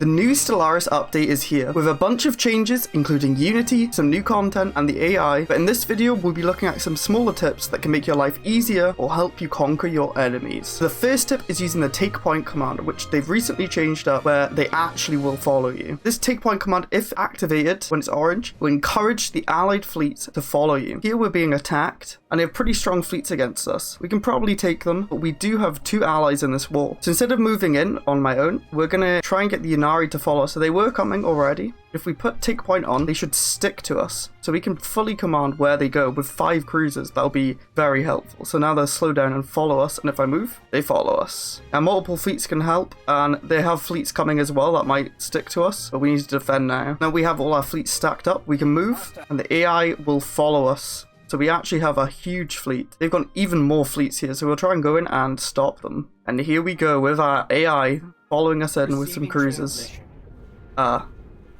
The new Stellaris update is here, with a bunch of changes including Unity, some new content, and the AI, but in this video we'll be looking at some smaller tips that can make your life easier or help you conquer your enemies. So the first tip is using the take point command, which they've recently changed up where they actually will follow you. This take point command, if activated when it's orange, will encourage the allied fleets to follow you. Here we're being attacked, and they have pretty strong fleets against us. We can probably take them, but we do have 2 allies in this war. So instead of moving in on my own, we're going to try and get the Inari to follow us. So they were coming already. If we put take point on, they should stick to us. So we can fully command where they go with 5 cruisers. That'll be very helpful. So now they'll slow down and follow us, and if I move, they follow us. Now multiple fleets can help, and they have fleets coming as well that might stick to us, but we need to defend now. Now we have all our fleets stacked up, we can move, and the AI will follow us. So we actually have a huge fleet. They've got even more fleets here, so we'll try and go in and stop them. And here we go with our AI following us in with some cruisers.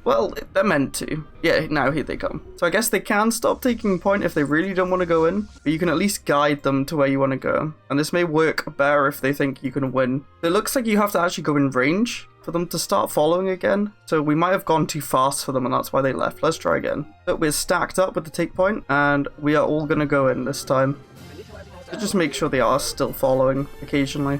Well, they're meant to. Yeah, now here they come. So I guess they can stop taking point if they really don't want to go in, but you can at least guide them to where you want to go. And this may work better if they think you can win. It looks like you have to actually go in range for them to start following again. So we might have gone too fast for them and that's why they left. Let's try again. But we're stacked up with the take point and we are all going to go in this time. So just make sure they are still following occasionally.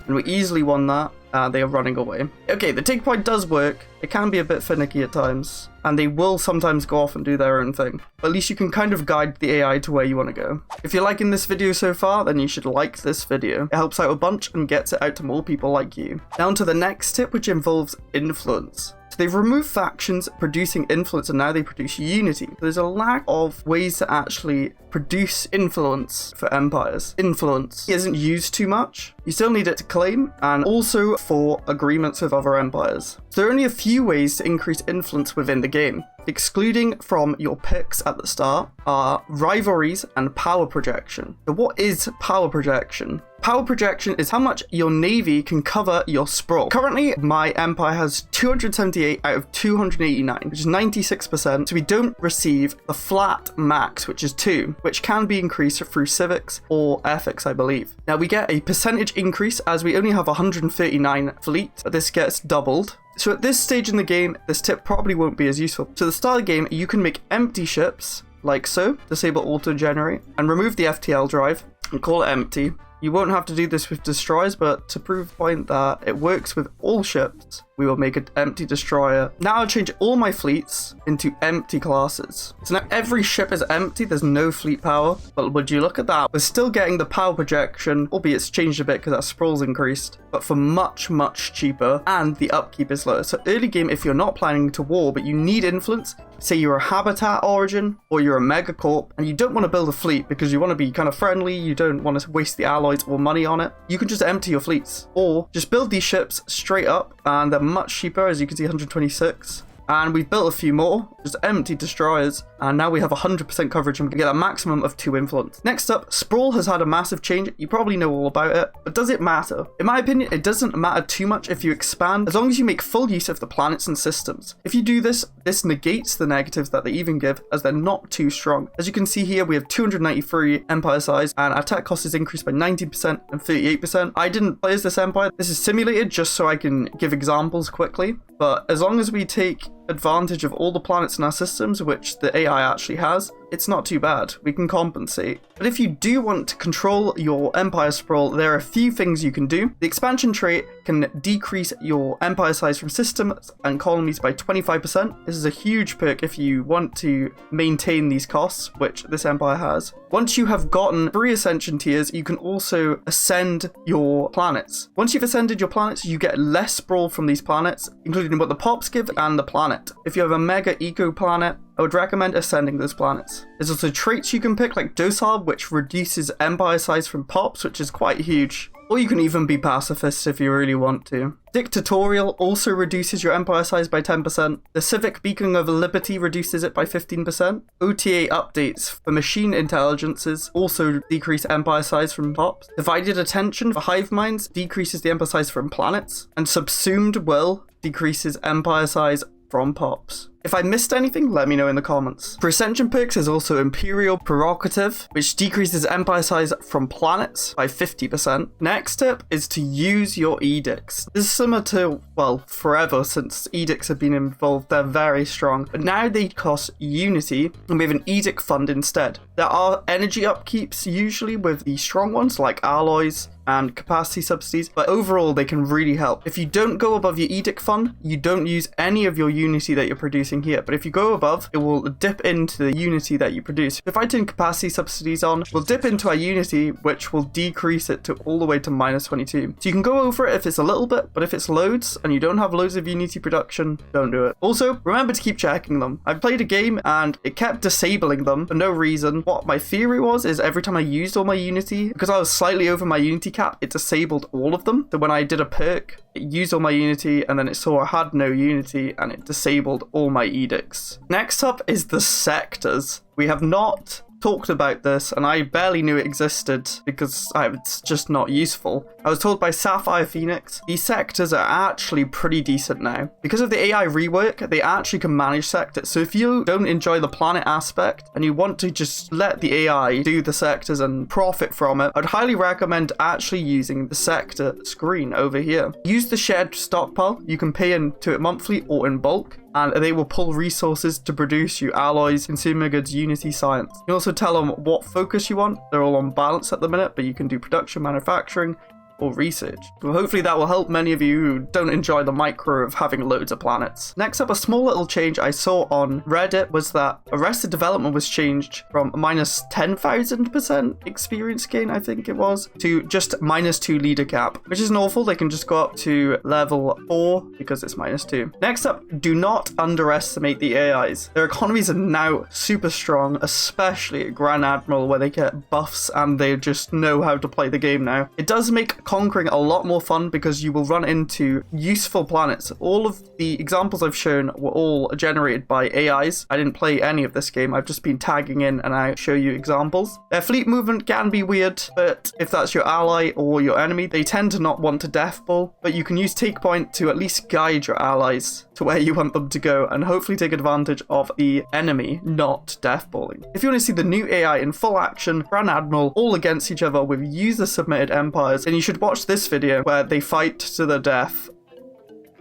And we easily won that. They are running away. Okay, the take point does work. It can be a bit finicky at times, and they will sometimes go off and do their own thing. But at least you can kind of guide the AI to where you want to go. If you're liking this video so far, then you should like this video. It helps out a bunch and gets it out to more people like you. Down to the next tip, which involves influence. So they've removed factions producing influence and now they produce unity. There's a lack of ways to actually produce influence for empires. Influence isn't used too much. You still need it to claim and also for agreements with other empires. So there are only a few ways to increase influence within the game. Excluding from your picks at the start are rivalries and power projection. So what is power projection? Power projection is how much your navy can cover your sprawl. Currently, my empire has 278 out of 289, which is 96%. So we don't receive the flat max, which is 2, which can be increased through civics or ethics, I believe. Now we get a percentage increase as we only have 139 fleet, but this gets doubled. So at this stage in the game, this tip probably won't be as useful. So at the start of the game, you can make empty ships, like so, disable auto-generate, and remove the FTL drive, and call it empty. You won't have to do this with destroyers, but to prove the point that it works with all ships, we will make an empty destroyer. Now I'll change all my fleets into empty classes. So now every ship is empty, there's no fleet power. But would you look at that? We're still getting the power projection, albeit it's changed a bit because that sprawl's increased, but for much, much cheaper, and the upkeep is lower. So early game, if you're not planning to war, but you need influence, say you're a habitat origin, or you're a megacorp, and you don't want to build a fleet because you want to be kind of friendly, you don't want to waste the alloys or money on it, you can just empty your fleets. Or just build these ships straight up, and they're much cheaper, as you can see, 126. And we've built a few more, just empty destroyers, and now we have 100% coverage and we get a maximum of 2 influence. Next up, Sprawl has had a massive change. You probably know all about it, but does it matter? In my opinion, it doesn't matter too much if you expand, as long as you make full use of the planets and systems. If you do this, this negates the negatives that they even give, as they're not too strong. As you can see here, we have 293 empire size, and our attack cost is increased by 19% and 38%. I didn't play as this empire. This is simulated just so I can give examples quickly, but as long as we take advantage of all the planets in our systems, which the AI actually has, it's not too bad. We can compensate. But if you do want to control your empire sprawl, there are a few things you can do. The expansion trait can decrease your empire size from systems and colonies by 25%. This is a huge perk if you want to maintain these costs, which this empire has. Once you have gotten 3 ascension tiers, you can also ascend your planets. Once you've ascended your planets, you get less sprawl from these planets, including what the pops give and the planet. If you have a mega eco planet, I would recommend ascending those planets. There's also traits you can pick like Docile, which reduces empire size from pops, which is quite huge. Or you can even be pacifist if you really want to. Dictatorial also reduces your empire size by 10%. The Civic Beacon of Liberty reduces it by 15%. OTA updates for machine intelligences also decrease empire size from pops. Divided Attention for hive minds decreases the empire size from planets. And Subsumed Will decreases empire size from pops. If I missed anything, let me know in the comments. For Ascension perks, there's also Imperial Prerogative, which decreases empire size from planets by 50%. Next tip is to use your edicts. This is similar to, well, forever since edicts have been involved. They're very strong, but now they cost unity, and we have an edict fund instead. There are energy upkeeps usually with the strong ones like alloys and capacity subsidies, but overall they can really help. If you don't go above your edict fund, you don't use any of your unity that you're producing here, but if you go above, it will dip into the unity that you produce. If I turn capacity subsidies on, we'll dip into our unity, which will decrease it to all the way to -22. So you can go over it if it's a little bit, but if it's loads and you don't have loads of unity production, don't do it. Also, remember to keep checking them. I played a game and it kept disabling them for no reason. What my theory was is every time I used all my unity, because I was slightly over my unity cap, it disabled all of them. So when I did a perk, it used all my unity and then it saw I had no unity and it disabled all my edicts. Next up is the sectors. We have not talked about this and I barely knew it existed because it's just not useful. I was told by Sapphire Phoenix these sectors are actually pretty decent now. Because of the AI rework, they actually can manage sectors. So if you don't enjoy the planet aspect and you want to just let the AI do the sectors and profit from it, I'd highly recommend actually using the sector screen over here. Use the shared stockpile. You can pay into it monthly or in bulk, and they will pull resources to produce you alloys, consumer goods, unity, science. You can also tell them what focus you want. They're all on balance at the minute, but you can do production, manufacturing, or research. Well, hopefully that will help many of you who don't enjoy the micro of having loads of planets. Next up, a small little change I saw on Reddit was that Arrested Development was changed from minus 10,000% experience gain, I think it was, to just -2 leader cap, which isn't awful. They can just go up to level 4 because it's -2. Next up, do not underestimate the AIs. Their economies are now super strong, especially at Grand Admiral where they get buffs and they just know how to play the game now. It does make conquering a lot more fun because you will run into useful planets. All of the examples I've shown were all generated by AIs. I didn't play any of this game. I've just been tagging in and I show you examples. Their fleet movement can be weird, but if that's your ally or your enemy, they tend to not want to death ball, but you can use take point to at least guide your allies to where you want them to go and hopefully take advantage of the enemy not death balling. If you want to see the new AI in full action, Grand Admiral, all against each other with user submitted empires, then you should watch this video where they fight to the death